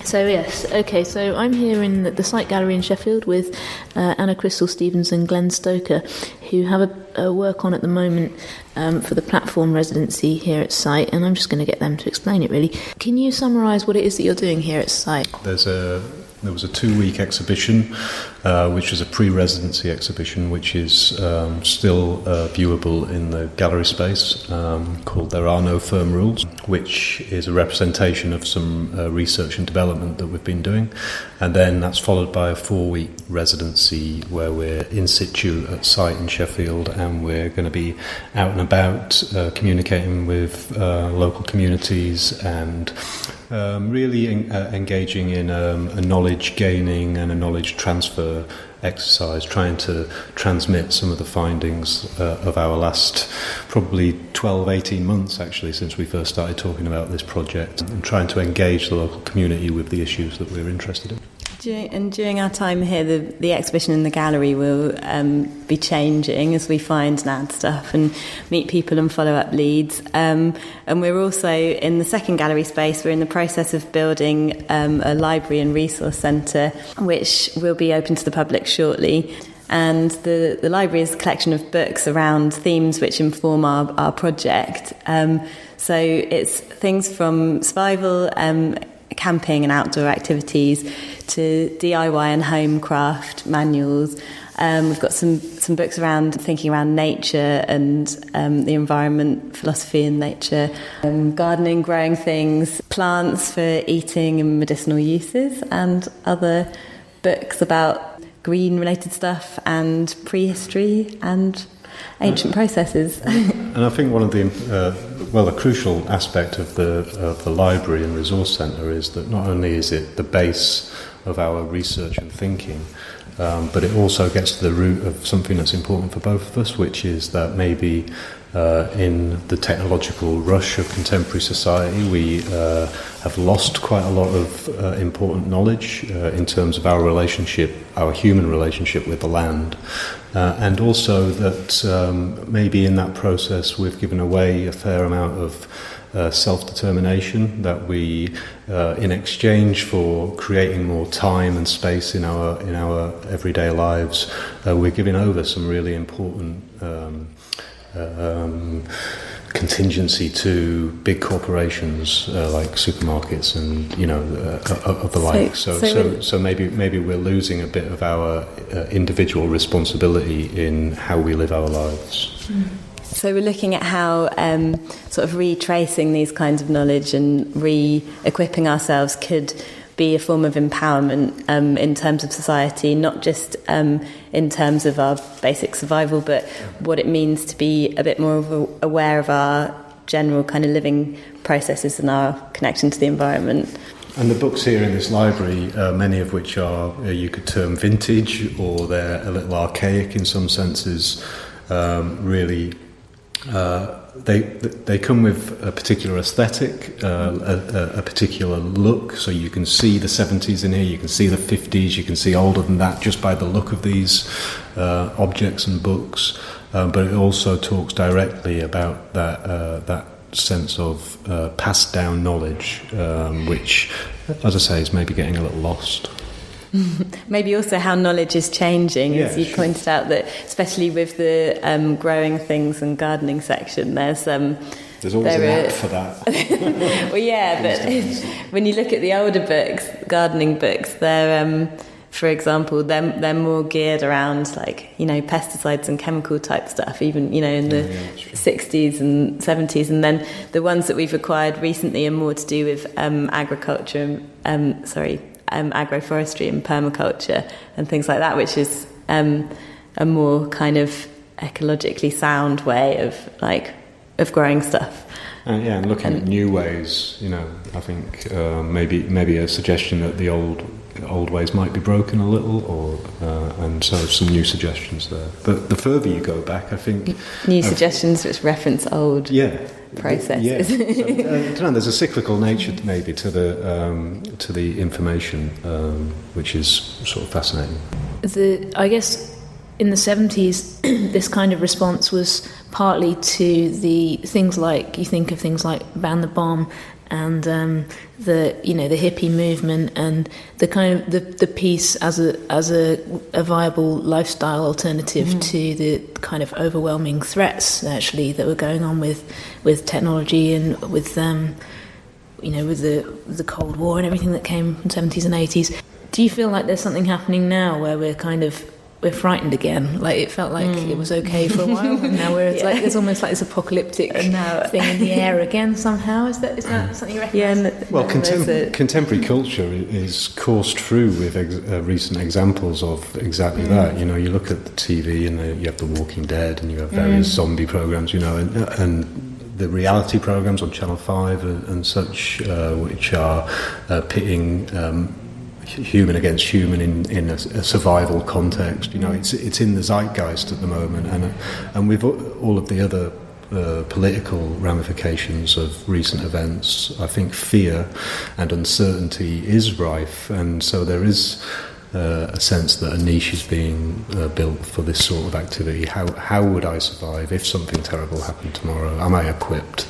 So yes, okay, so I'm here in the Site Gallery in Sheffield with Anna, Chrystal, Stevens and Glen Stoker, who have a work on at the moment for the platform residency here at Site, and I'm just going to get them to explain it really. Can you summarise what it is that you're doing here at Site? There was a 2-week exhibition, which was a pre-residency exhibition, which is still viewable in the gallery space, called There Are No Firm Rules, which is a representation of some research and development that we've been doing. And then that's followed by a 4-week residency where we're in situ at Site in Sheffield, and we're going to be out and about communicating with local communities and really engaging in a knowledge gaining and a knowledge transfer exercise, trying to transmit some of the findings of our last probably 12-18 months actually since we first started talking about this project, and trying to engage the local community with the issues that we're interested in. During our time here, the exhibition in the gallery will be changing as we find and add stuff and meet people and follow up leads. And we're also, in the second gallery space, we're in the process of building a library and resource centre, which will be open to the public shortly. And the library is a collection of books around themes which inform our project. So it's things from survival, camping and outdoor activities, to DIY and home craft manuals. We've got some books around thinking around nature and the environment, philosophy in nature, gardening, growing things, plants for eating and medicinal uses, and other books about green-related stuff and prehistory and ancient processes. And I think one of the crucial aspect of the library and resource centre is that not only is it the base of our research and thinking, but it also gets to the root of something that's important for both of us, which is that maybe in the technological rush of contemporary society, we have lost quite a lot of important knowledge in terms of our human relationship with the land. And also that maybe in that process we've given away a fair amount of self-determination, that we, in exchange for creating more time and space in our everyday lives, we're giving over some really important contingency to big corporations like supermarkets and of the like. So maybe we're losing a bit of our individual responsibility in how we live our lives. So we're looking at how sort of retracing these kinds of knowledge and re-equipping ourselves could be a form of empowerment in terms of society, not just in terms of our basic survival, but what it means to be a bit more aware of our general kind of living processes and our connection to the environment. And the books here in this library, many of which are, you could term vintage, or they're a little archaic in some senses, really... They come with a particular aesthetic, a particular look. So you can see the 70s in here, you can see the 50s, you can see older than that just by the look of these objects and books. But it also talks directly about that sense of passed down knowledge, which, as I say, is maybe getting a little lost. Maybe also how knowledge is changing, as you pointed out, that especially with the growing things and gardening section, there's always an app for that. Well, yeah, but when you look at the older books, gardening books, they're for example, they're more geared around pesticides and chemical type stuff, even in the 60s and 70s, and then the ones that we've acquired recently are more to do with agriculture, agroforestry and permaculture and things like that, which is a more kind of ecologically sound way of growing stuff. And looking at new ways, I think maybe a suggestion that the old ways might be broken a little, and so some new suggestions there. But the further you go back, I think new suggestions which reference old. Processes. So, I don't know, there's a cyclical nature maybe to the information, which is sort of fascinating. I guess in the 70s, this kind of response was partly to the things like, you think of things like Ban the Bomb and the hippie movement, and the kind of the peace as a viable lifestyle alternative to the kind of overwhelming threats actually that were going on with technology and with with the Cold War and everything that came from the 70s and 80s. Do you feel like there's something happening now where we're frightened again? Like, it felt like it was okay for a while, and now it's like it's almost like this apocalyptic thing in the air again somehow. Is that something you recognise? Yeah. Well, contemporary culture is coursed through with recent examples of exactly that. You know, you look at the TV and you have The Walking Dead, and you have various zombie programs. You know, and the reality programs on Channel 5 and such, which are pitting human against human in a survival context. You know, it's in the zeitgeist at the moment, and with all of the other political ramifications of recent events, I think fear and uncertainty is rife, and so there is a sense that a niche is being built for this sort of activity. How would I survive if something terrible happened tomorrow? Am I equipped?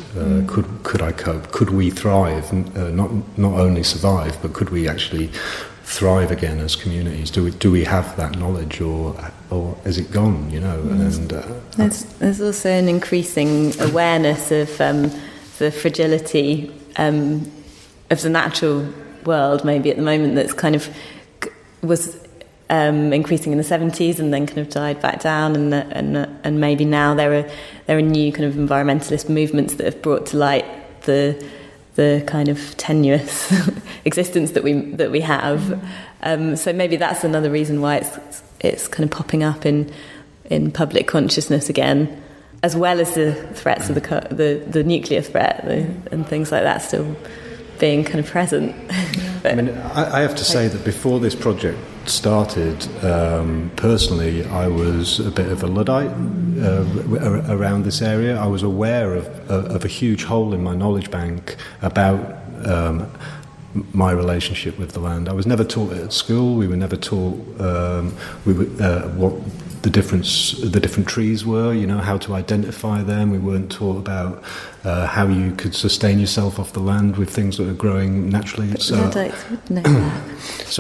Could I cope? Could we thrive? Not only survive, but could we actually thrive again as communities? Do we have that knowledge, or is it gone? You know, and there's also an increasing awareness of the fragility of the natural world. Maybe at the moment, that's kind of was increasing in the 70s and then kind of died back down, and maybe now there are new kind of environmentalist movements that have brought to light the kind of tenuous existence that we have. So maybe that's another reason why it's kind of popping up in public consciousness again, as well as the threats of the nuclear threat and things like that still being kind of present. I mean, I have to say that before this project started, personally, I was a bit of a Luddite around this area. I was aware of a huge hole in my knowledge bank about my relationship with the land. I was never taught it at school. We were never taught what the different trees were, you know, how to identify them. We weren't taught about how you could sustain yourself off the land with things that are growing naturally. So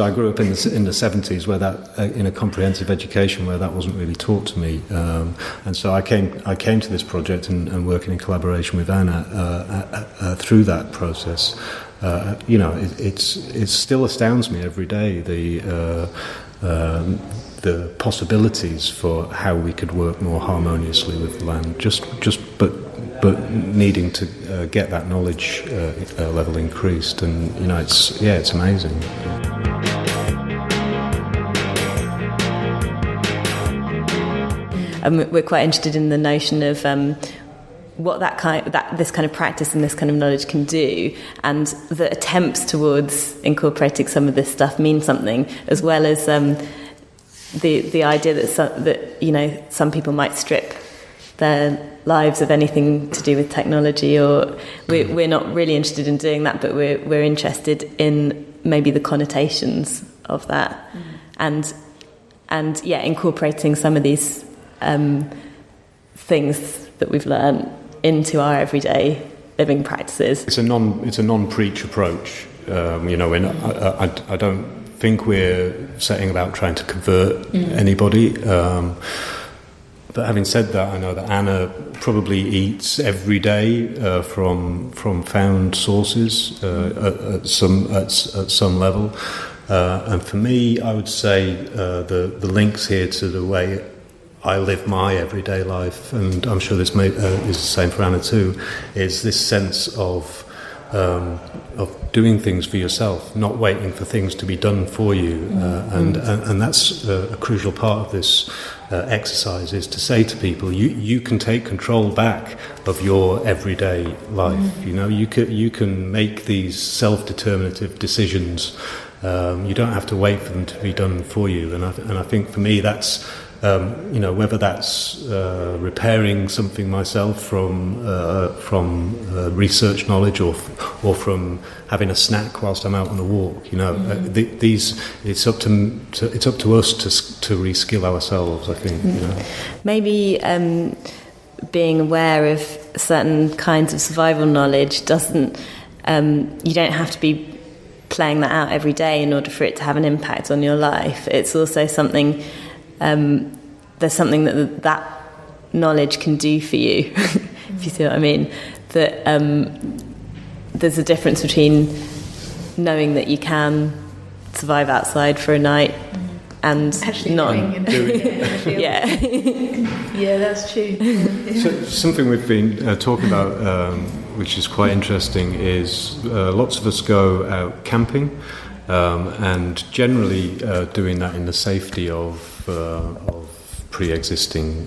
I grew up in the 70s where that in a comprehensive education where that wasn't really taught to me, and so I came to this project and working in collaboration with Anna through that process. You know, it still astounds me every day the possibilities for how we could work more harmoniously with the land, but needing to get that knowledge level increased, and you know, it's amazing. We're quite interested in the notion of what this kind of practice and this kind of knowledge can do, and the attempts towards incorporating some of this stuff mean something, as well as the idea that you know, some people might strip their lives of anything to do with technology, or we're not really interested in doing that, but we're interested in maybe the connotations of that, and incorporating some of these things that we've learned into our everyday living practices. It's a non-preach approach. You know, I don't think we're setting about trying to convert anybody. But having said that, I know that Anna probably eats every day from found sources at some level. And for me, I would say the links here to the way I live my everyday life, and I'm sure this is the same for Anna too, is this sense of doing things for yourself, not waiting for things to be done for you, and that's a crucial part of this exercise, is to say to people, you can take control back of your everyday life. You know, you can make these self-determinative decisions. You don't have to wait for them to be done for you, and I think for me that's you know, whether that's repairing something myself from research knowledge, or from having a snack whilst I'm out on a walk. You know, it's up to us to reskill ourselves, I think. You know, maybe being aware of certain kinds of survival knowledge doesn't you don't have to be playing that out every day in order for it to have an impact on your life. It's also something, there's something that knowledge can do for you, if you see what I mean. That there's a difference between knowing that you can survive outside for a night and actually not doing it. yeah. Yeah, that's true. So, something we've been talking about, which is quite interesting, is lots of us go out camping, and generally doing that in the safety of pre-existing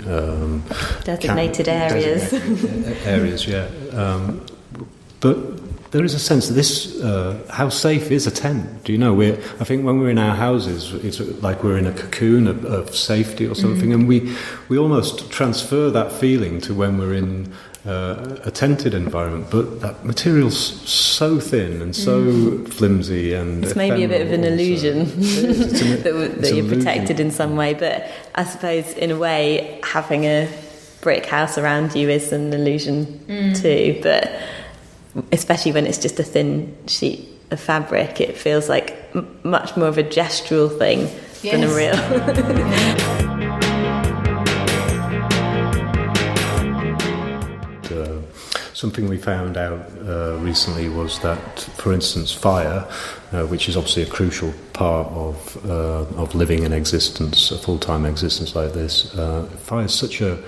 designated areas. Designated areas, yeah. But there is a sense that this, how safe is a tent? Do you know? I think when we're in our houses, it's like we're in a cocoon of safety or something, and we almost transfer that feeling to when we're in a tented environment. But that material's so thin and so flimsy, and it's maybe a bit of an illusion that you're illusion. Protected in some way. But I suppose, in a way, having a brick house around you is an illusion too. But especially when it's just a thin sheet of fabric, it feels like much more of a gestural thing than a real. Something we found out recently was that, for instance, fire, which is obviously a crucial part of living an existence, a full-time existence like this, fire is such a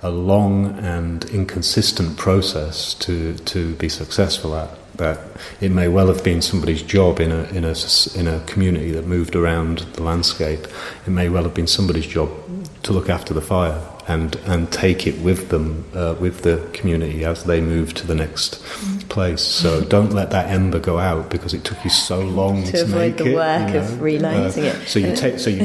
long and inconsistent process to be successful at, that it may well have been somebody's job in a community that moved around the landscape. It may well have been somebody's job to look after the fire and take it with them, with the community as they move to the next place. So don't let that ember go out because it took you so long to avoid make the it, work of relighting it. So you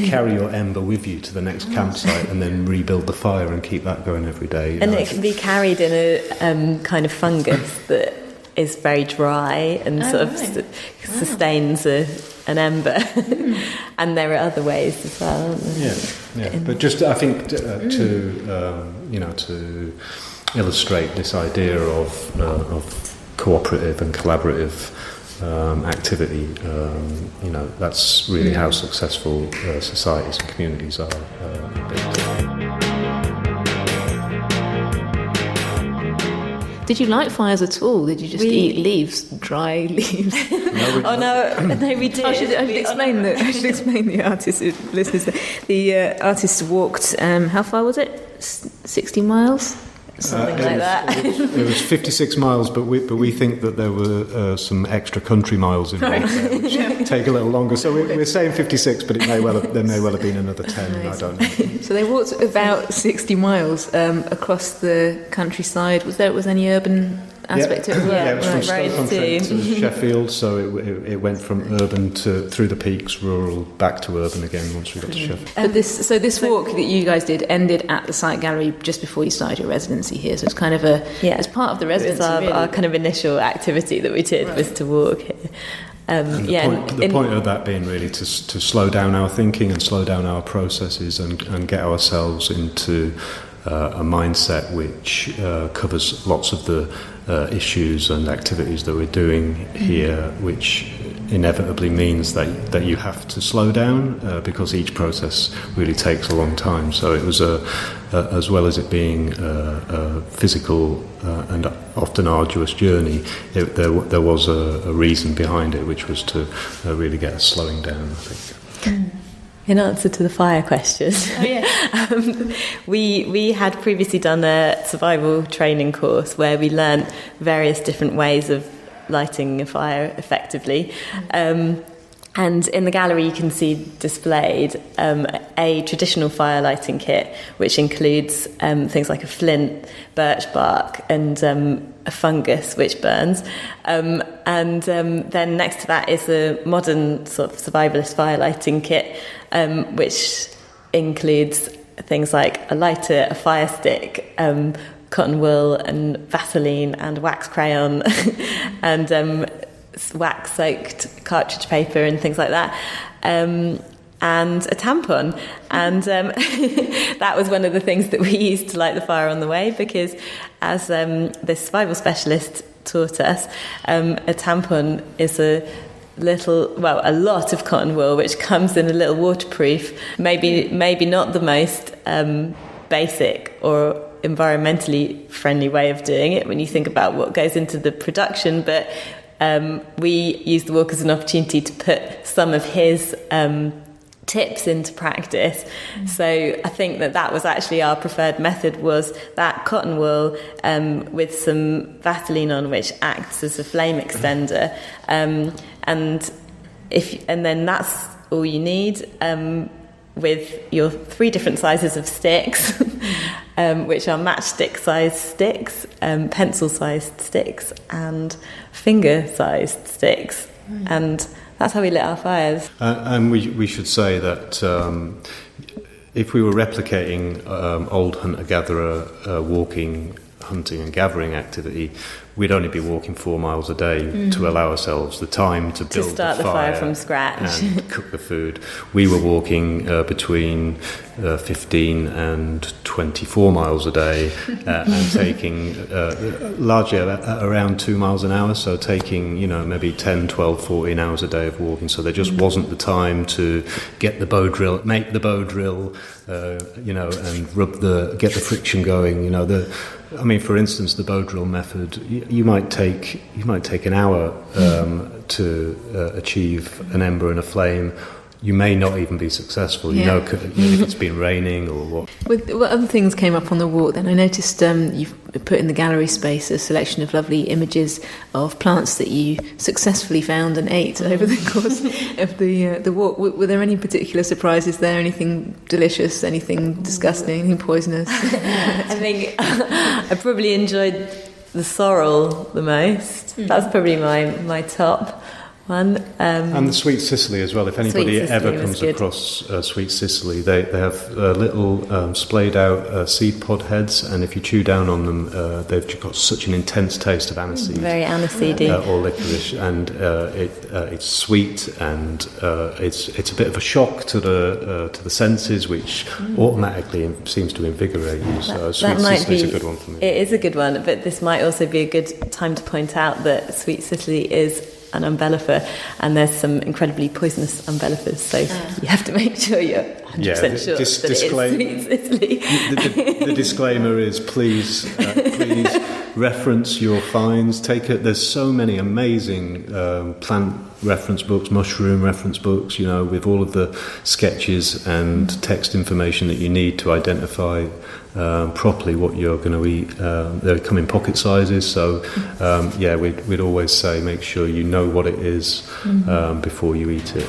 carry your ember with you to the next campsite and then rebuild the fire and keep that going every day. And it can be carried in a kind of fungus that is very dry and sustains an ember. And there are other ways as well, aren't there? Yeah. But just I think to illustrate this idea of cooperative and collaborative activity, that's really how successful societies and communities are built. Did you light fires at all? Did you just eat leaves, dry leaves? No, we did. I should explain the artist listeners. The artists walked. How far was it? 60 miles. Something like that. It was 56 miles, but we think that there were some extra country miles involved there, which take a little longer. So we're saying 56, but there may well have been another 10. Nice. I don't know. So they walked about 60 miles across the countryside. Was there any urban aspect to it as well? Yeah, it was from Stoker to Sheffield, so it went from urban through the peaks, rural, back to urban again once we got to Sheffield. But this walk that you guys did ended at the site gallery just before you started your residency here, so it's kind of it's part of the residency. It was our kind of initial activity that we did was to walk here. The point of that being really to slow down our thinking and slow down our processes and get ourselves into a mindset which covers lots of the issues and activities that we're doing here, which inevitably means that you have to slow down because each process really takes a long time. So it was as well as it being a physical and often arduous journey, there was a reason behind it, which was to really get us slowing down, I think. In answer to the fire question, we had previously done a survival training course where we learnt various different ways of lighting a fire effectively. And in the gallery you can see displayed a traditional fire lighting kit, which includes things like a flint, birch bark and a fungus which burns. And then next to that is a modern sort of survivalist fire lighting kit, which includes things like a lighter, a fire stick, cotton wool and Vaseline and wax crayon and wax-soaked cartridge paper and things like that, and a tampon. And that was one of the things that we used to light the fire on the way, because as this survival specialist taught us. A tampon is a lot of cotton wool which comes in a little waterproof, maybe not the most basic or environmentally friendly way of doing it when you think about what goes into the production, but we use the walk as an opportunity to put some of his tips into practice. So I think that was actually our preferred method, was that cotton wool with some Vaseline on, which acts as a flame extender, and then that's all you need, with your 3 different sizes of sticks, which are matchstick-sized sticks, pencil-sized sticks, and finger-sized sticks. And that's how we lit our fires. And we should say that if we were replicating old hunter-gatherer walking, hunting and gathering activity, we'd only be walking 4 miles a day to allow ourselves the time to build start the fire from scratch and cook the food. We were walking between 15 and 24 miles a day and taking largely around 2 miles an hour, so taking maybe 10, 12, 14 hours a day of walking. So there just wasn't the time to make the bow drill, and get the friction going. For instance, the bow drill method, you might take an hour to achieve an ember and a flame. You may not even be successful, if it's been raining or what. What other things came up on the walk then? I noticed you've put in the gallery space a selection of lovely images of plants that you successfully found and ate over the course of the walk. Were there any particular surprises there? Anything delicious? Anything disgusting? Anything poisonous? I think I probably enjoyed the sorrel the most. That's probably my top one. And the Sweet Sicily as well. If anybody ever comes across Sweet Sicily, they have little splayed out seed pod heads, and if you chew down on them, they've got such an intense taste of aniseed. Very aniseedy. Or licorice, and it's sweet, and it's a bit of a shock to the senses, which automatically seems to invigorate you. So Sweet Sicily is a good one for me. It is a good one, but this might also be a good time to point out that Sweet Sicily is an umbellifer, and there's some incredibly poisonous umbellifers, so you have to make sure you're 100% sure that it is Sweet Sicily. The disclaimer is please reference your finds. There's so many amazing plant reference books, mushroom reference books, with all of the sketches and text information that you need to identify properly what you're going to eat. They come in pocket sizes, so we'd always say make sure you know what it is before you eat it.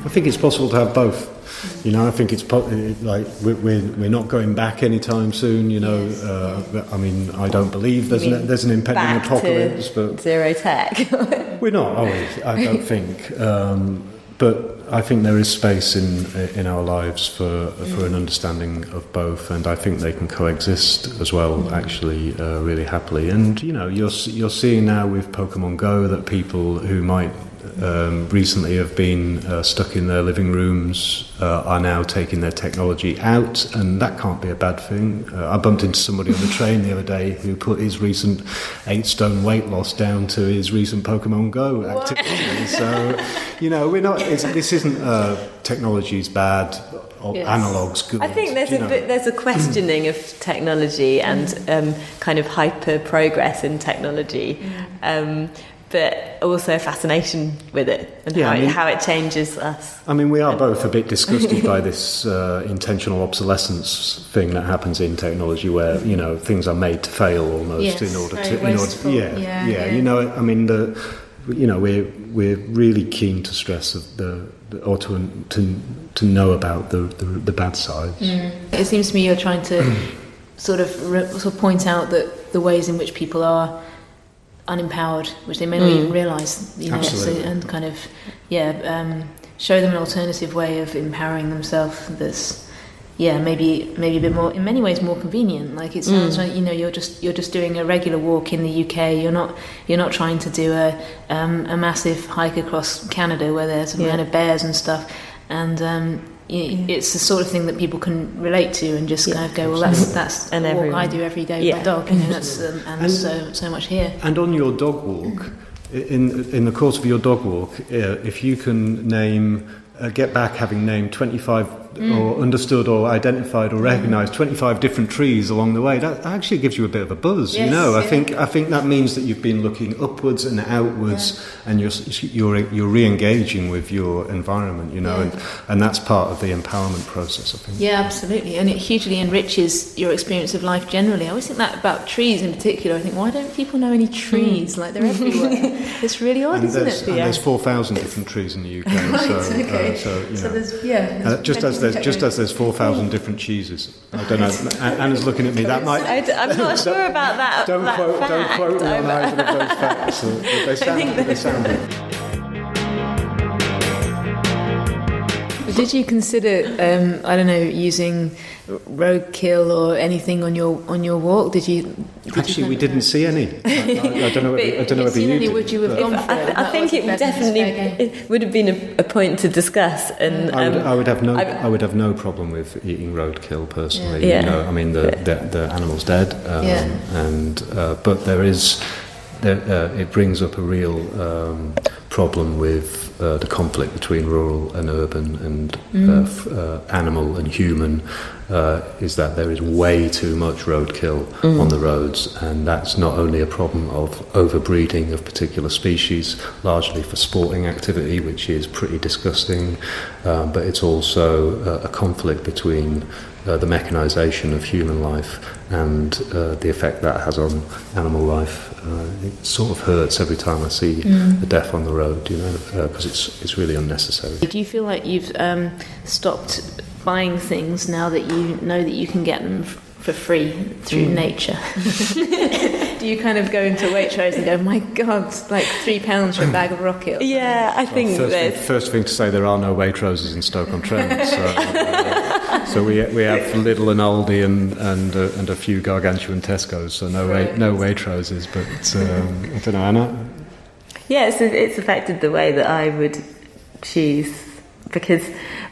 I think it's possible to have both. I think it's like we're not going back anytime soon. I don't believe there's an impending apocalypse, but zero tech. We're not, are we? I don't think. But I think there is space in our lives for an understanding of both, and I think they can coexist as well, actually, really happily. And you're seeing now with Pokemon Go that people who might recently have been stuck in their living rooms are now taking their technology out, and that can't be a bad thing. I bumped into somebody on the train the other day who put his recent 8-stone weight loss down to his recent Pokemon Go activity. So, we're not. This isn't technology's bad. Analogue's good. I think there's a questioning of technology and kind of hyper progress in technology. But also a fascination with it and how it changes us. We are both a bit disgusted by this intentional obsolescence thing that happens in technology, where things are made to fail almost in order to. We're really keen to stress to know about the bad sides. It seems to me you're trying to sort of point out that the ways in which people are unempowered, which they may not even realise, and kind of show them an alternative way of empowering themselves that's maybe a bit more, in many ways, more convenient. Like it sounds like you're just doing a regular walk in the UK. You're not trying to do a massive hike across Canada where there's some kind of bears and stuff. And it's the sort of thing that people can relate to and just kind of go, well, that's a walk I do every day with my dog. That's and so much here. And on your dog walk, in the course of your dog walk, if you can get back having named 25 or understood or identified or recognised 25 different trees along the way, that actually gives you a bit of a buzz. Yes, I think that means that you've been looking upwards and outwards, and you're re-engaging with your environment, and that's part of the empowerment process, I think. Yeah, absolutely, and it hugely enriches your experience of life generally. I always think that about trees in particular. I think, why don't people know any trees? Like, they're everywhere. It's really odd, isn't it? And there's 4,000 different trees in the UK. Right, so there's just as there's 4,000 different cheeses. I don't know. Anna's looking at me. That might. I'm not sure about that. Don't quote me on either of those facts. They sound good. Did you consider, using roadkill or anything on your walk? Actually, we didn't see any. I don't know whether you did. Would you have gone for it? I think it would have been a point to discuss. And I would have no problem with eating roadkill personally. Yeah. I mean, the animal's dead, but it brings up a real problem with the conflict between rural and urban and animal and human, is that there is way too much roadkill on the roads, and that's not only a problem of overbreeding of particular species, largely for sporting activity, which is pretty disgusting, but it's also a conflict between the mechanisation of human life and the effect that has on animal life. It sort of hurts every time I see the death on the road, because it's really unnecessary. Do you feel like you've stopped buying things now that you know that you can get them for free through nature? Do you kind of go into Waitrose and go, my God, like £3 for a bag of rocket? Yeah, I think first thing to say, there are no Waitroses in Stoke-on-Trent, so we have Lidl and Aldi and a few gargantuan Tesco's, so no Waitroses. But I don't know, Anna. Yeah, it's affected the way that I would choose, but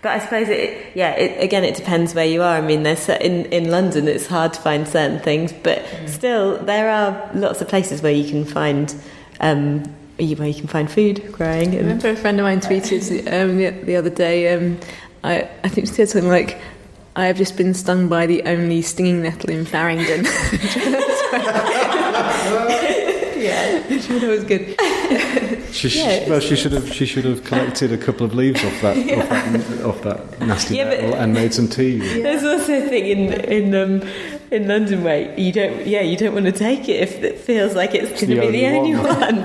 I suppose it depends where you are. I mean, there's in London it's hard to find certain things, but still there are lots of places where you can find food growing. I remember a friend of mine tweeted the other day. I think she said something like, "I have just been stung by the only stinging nettle in Farringdon." Yeah, that was good. She should have collected a couple of leaves off that nasty nettle and made some tea. Yeah. There's also a thing in London where you don't want to take it if it feels like it's going to be the only one.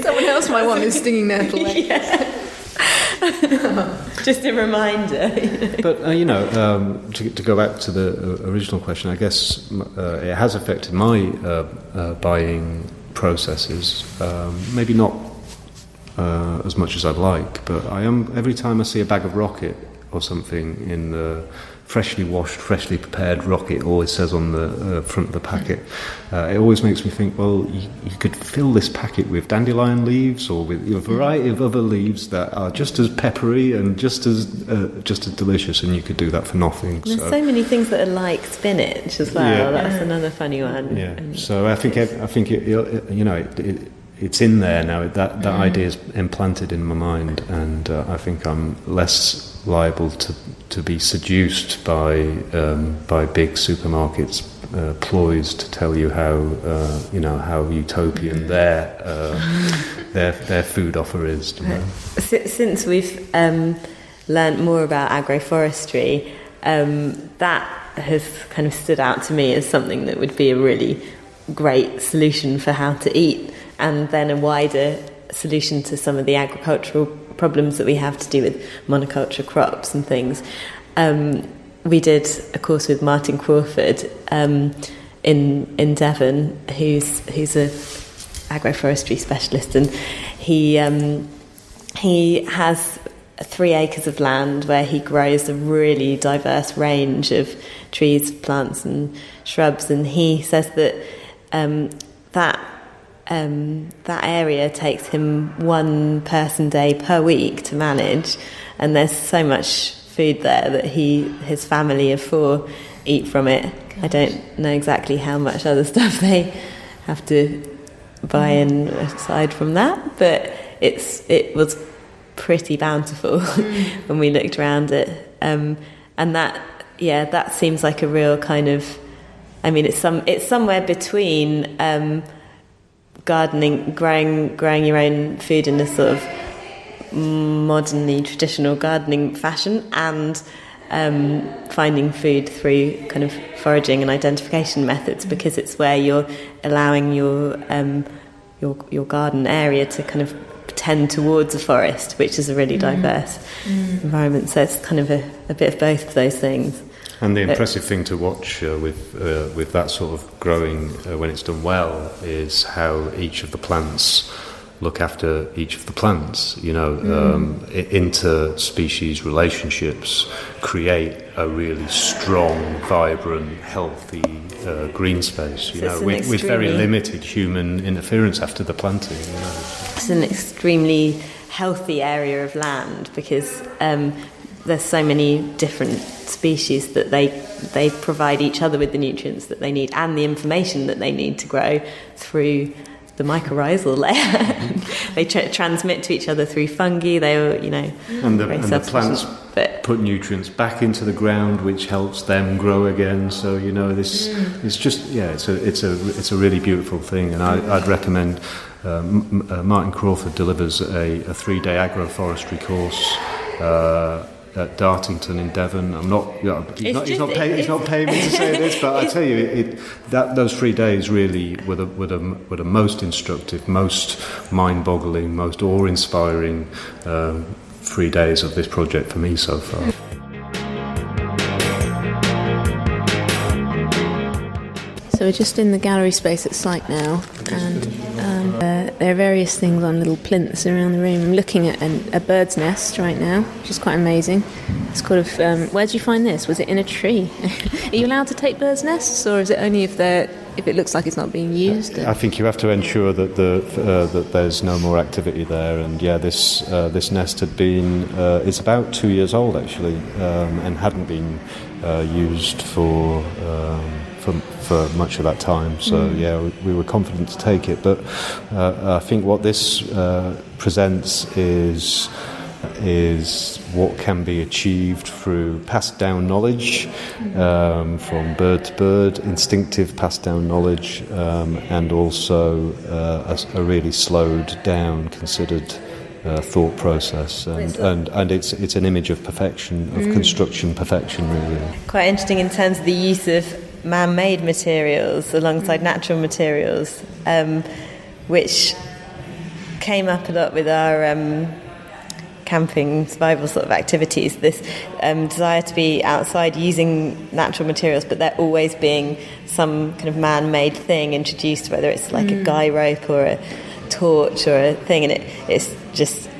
Someone else might want this stinging nettle. Yeah. Just a reminder. But to go back to the original question, I guess it has affected my buying processes. Maybe not as much as I'd like, but I am, every time I see a bag of rocket or something in the freshly washed, freshly prepared rocket, always says on the front of the packet, it always makes me think, well, you could fill this packet with dandelion leaves or with a variety of other leaves that are just as peppery and just as delicious, and you could do that for nothing. There's so many things that are like spinach as well. Yeah. That's another funny one. Yeah. So I think it's in there now. That idea is implanted in my mind, and I think I'm less liable to be seduced by big supermarkets' ploys to tell you how utopian their food offer is. Since we've learnt more about agroforestry, that has kind of stood out to me as something that would be a really great solution for how to eat, and then a wider solution to some of the agricultural problems that we have to do with monoculture crops and things. We did a course with Martin Crawford in Devon, who's a agroforestry specialist, and he has 3 acres of land where he grows a really diverse range of trees, plants and shrubs, and he says that that area takes him 1 person day per week to manage, and there's so much food there that his family of 4 eat from it. Gosh. I don't know exactly how much other stuff they have to buy in aside from that, but it was pretty bountiful when we looked around it, and that seems like a real kind of, I mean, it's somewhere between gardening, growing your own food in a sort of modernly traditional gardening fashion, and finding food through kind of foraging and identification methods, because it's where you're allowing your garden area to kind of tend towards a forest, which is a really diverse environment. So it's kind of a bit of both of those things. And the impressive thing to watch with that sort of growing when it's done well is how each of the plants look after each of the plants. Inter-species relationships create a really strong, vibrant, healthy green space. With very limited human interference after the planting. It's an extremely healthy area of land, because there's so many different species that they provide each other with the nutrients that they need and the information that they need to grow through the mycorrhizal layer. They transmit to each other through fungi. They are, and the plants put nutrients back into the ground, which helps them grow again. So it's just it's a really beautiful thing, and I'd recommend. Martin Crawford delivers a 3-day agroforestry course at Dartington in Devon. He's not paying me to say this, but I tell you, those 3 days really were the most instructive, most mind-boggling, most awe-inspiring 3 days of this project for me so far. So we're just in the gallery space at site now, and there are various things on little plinths around the room. I'm looking at a bird's nest right now, which is quite amazing. It's kind of, where did you find this? Was it in a tree? Are you allowed to take bird's nests, or is it only if it looks like it's not being used? I think you have to ensure that that there's no more activity there. And this nest had been it's about 2 years old actually, and hadn't been used for much of that time. So we were confident to take it. But I think what this presents is what can be achieved through passed down knowledge from bird to bird, instinctive passed down knowledge, and also a really slowed down, considered thought process, and it's an image of perfection, of construction perfection, really. Quite interesting in terms of the use of man-made materials alongside natural materials, which came up a lot with our camping survival sort of activities, this desire to be outside using natural materials, but there always being some kind of man-made thing introduced, whether it's like a guy rope or a torch or a thing, and it's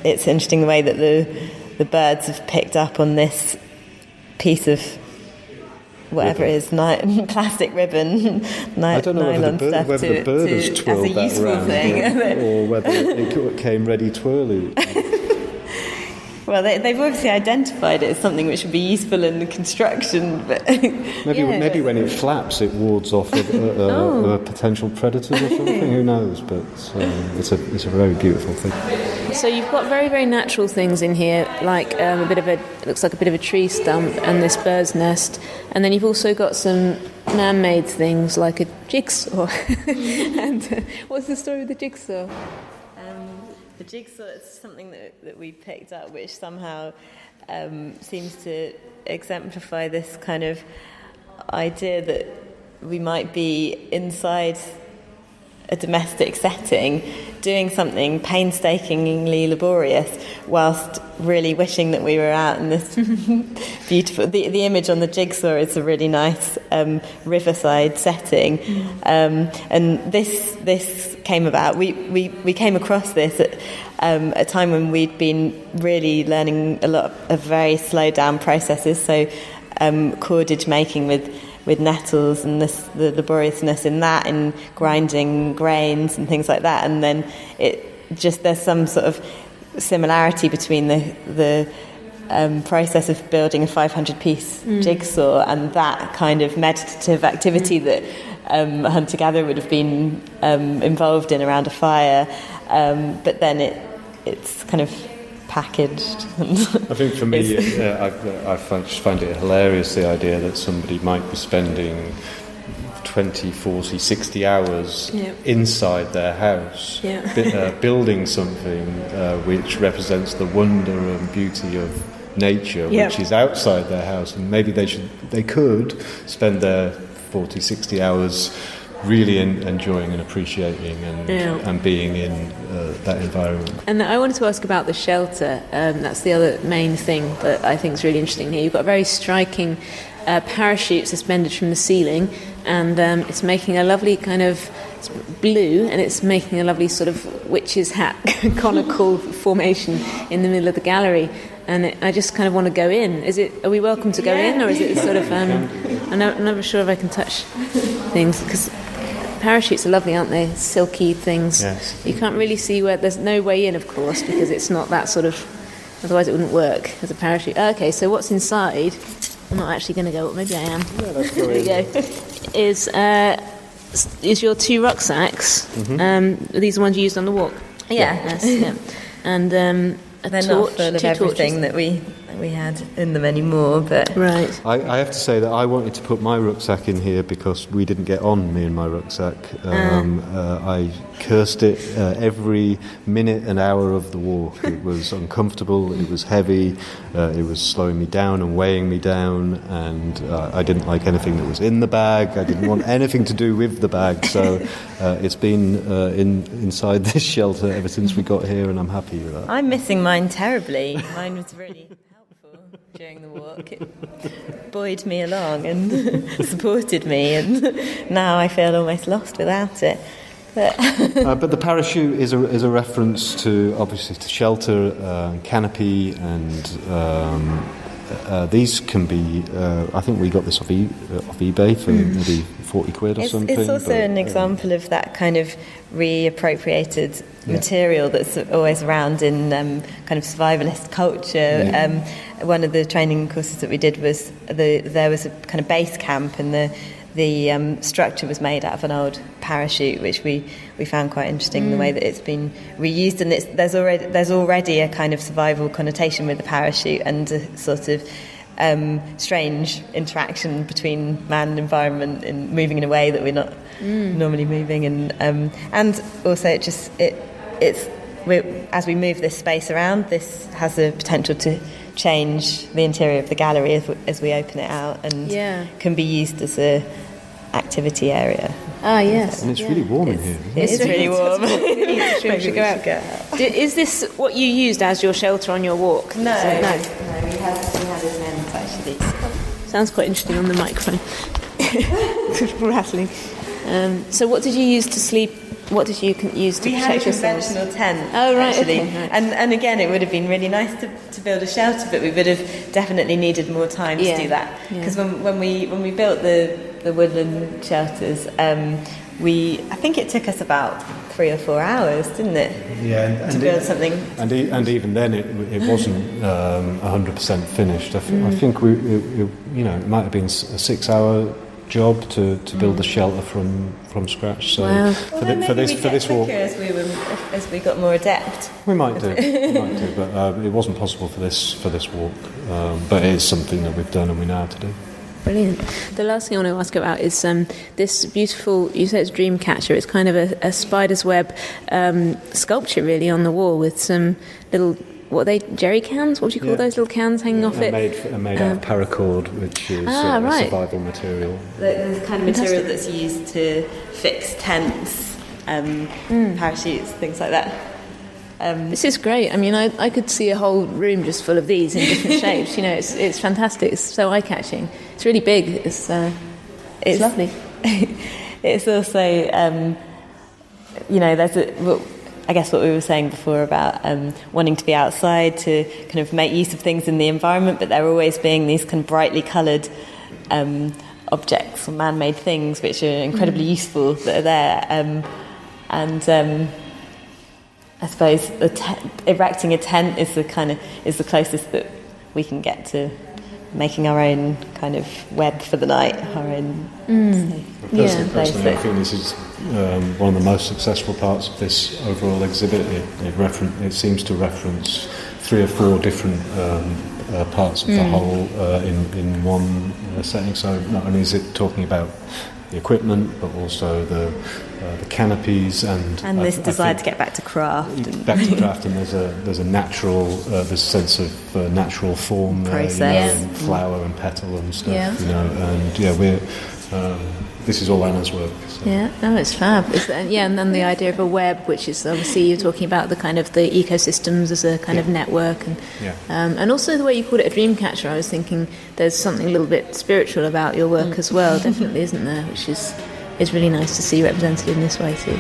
interesting the way that the birds have picked up on this piece of whatever it is, plastic ribbon, I don't know nylon whether the bird has twirled as a useful that around, thing, or whether it came ready twirly. Well, they've obviously identified it as something which would be useful in the construction, but maybe when it flaps, it wards off potential predators or something. Who knows? But it's a very beautiful thing. So you've got very, very natural things in here, like it looks like a bit of a tree stump and this bird's nest, and then you've also got some man-made things like a jigsaw. And what's the story with the jigsaw? The jigsaw is something that we picked up, which somehow seems to exemplify this kind of idea that we might be inside a domestic setting doing something painstakingly laborious whilst really wishing that we were out in this beautiful... The image on the jigsaw is a really nice riverside setting, and this came about. We came across this at a time when we'd been really learning a lot of very slowed down processes, so cordage making with nettles and the laboriousness in that, and grinding grains and things like that, and then there's some sort of similarity between the process of building a 500-piece jigsaw, and that kind of meditative activity that a hunter-gatherer would have been involved in around a fire, but then it's kind of packaged. I think for me, I find it hilarious, the idea that somebody might be spending 20, 40, 60 hours inside their house building something which represents the wonder and beauty of nature, which is outside their house, and maybe they could spend their 40, 60 hours really enjoying and appreciating and being in that environment. And I wanted to ask about the shelter. That's the other main thing that I think is really interesting here. You've got a very striking parachute suspended from the ceiling, and it's making a lovely kind of blue, and it's making a lovely sort of witch's hat conical formation in the middle of the gallery. And I just kind of want to go in. Are we welcome to go in, or is it sort of? I'm never sure if I can touch things, because parachutes are lovely, aren't they? Silky things. Yes. You can't really see where. There's no way in, of course, because it's not that sort of. Otherwise, it wouldn't work as a parachute. Okay, so what's inside? I'm not actually going to go. Maybe I am. Yeah, that's there we go. Is your 2 rucksacks? Are these the ones you used on the walk? Yeah. Yes. Yeah. And they're not full of everything that we had in them anymore, but right. I have to say that I wanted to put my rucksack in here because we didn't get on, me and my rucksack. I cursed it every minute and hour of the walk. It was uncomfortable, it was heavy, it was slowing me down and weighing me down, and I didn't like anything that was in the bag. I didn't want anything to do with the bag, so it's been inside this shelter ever since we got here, and I'm happy with that. I'm missing mine terribly. Mine was really helpful during the walk. It buoyed me along and supported me, and now I feel almost lost without it. But the parachute is a reference to, obviously, to shelter, canopy, and these can be. I think we got this off eBay for maybe 40 quid or something. It's also an example of that kind of reappropriated material that's always around in kind of survivalist culture. One of the training courses that we did was there was a kind of base camp, and the structure was made out of an old parachute, which we found quite interesting, the way that it's been reused, and there's already a kind of survival connotation with the parachute, and a sort of strange interaction between man and environment in moving in a way that we're not normally moving, and also as we move this space around, this has the potential to change the interior of the gallery as we open it out, and can be used as a activity area. Ah, yes. And it's really warm in here. It's really warm. We should go out. Is this what you used as your shelter on your walk? No. We had a tent, actually. Sounds quite interesting on the microphone. Rattling. So what did you use to sleep? What did you use to protect yourselves? We had a conventional tent. Oh, right. Actually. Okay, right. And again, it would have been really nice to build a shelter, but we would have definitely needed more time to do that. Because when we built the woodland shelters, I think it took us about 3 or 4 hours, didn't it? To build something. And even then, it wasn't 100% finished. I think it might have been a 6-hour job to build the shelter from scratch. So for this walk, as we got more adept, we might do, but it wasn't possible for this walk. But it is something that we've done and we know how to do. Brilliant. The last thing I want to ask about is this beautiful, you say it's Dreamcatcher, it's kind of a spider's web sculpture really on the wall with some little, what are they, jerry cans? What do you call those little cans hanging off it? Made out of paracord, which is survival material. The kind of material that's used to fix tents, parachutes, things like that. This is great. I mean, I could see a whole room just full of these in different shapes. You know, it's fantastic. It's so eye-catching. It's really big. It's lovely. It's also, I guess what we were saying before about wanting to be outside to kind of make use of things in the environment, but there always being these kind of brightly coloured objects or man-made things which are incredibly useful that are there. I suppose erecting a tent is the closest that we can get to making our own kind of web for the night, our own Personally, I think this is one of the most successful parts of this overall exhibit. It seems to reference 3 or 4 different parts of the whole in one setting. So not only is it talking about the equipment, but also the canopies and this desire to get back to craft. And there's a natural there's a sense of natural form process, there, and flower and petal and stuff. And we're this is all Anna's work. So. Yeah, no, it's fab. And then the idea of a web, which is obviously you're talking about the kind of the ecosystems as a kind of network, and also the way you called it a dream catcher. I was thinking there's something a little bit spiritual about your work as well, definitely, isn't there? Which is really nice to see represented in this way too.